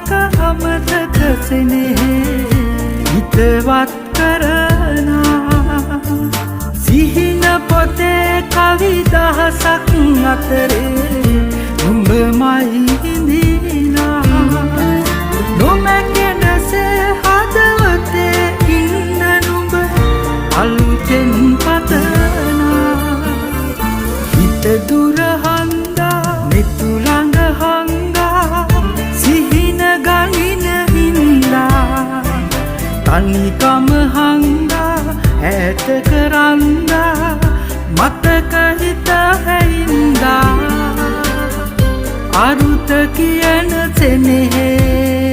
එක අමතක සෙනෙහේ හිතවත් කරනා සිහින පොතේ කවි දහසක් අතරේ නුඹමයි හිඳිනා නොමැකෙනසේ හදවතේ ඉන්න නුඹ අලුතෙන් පතනා හිත දුර හංගා මෙතුළඟ හංගා සිහින ගනින හින්දා තනිකම හංගා ඈත කරන්දා මතක හිත හැයින්දා අරුත කියන සෙනෙහේ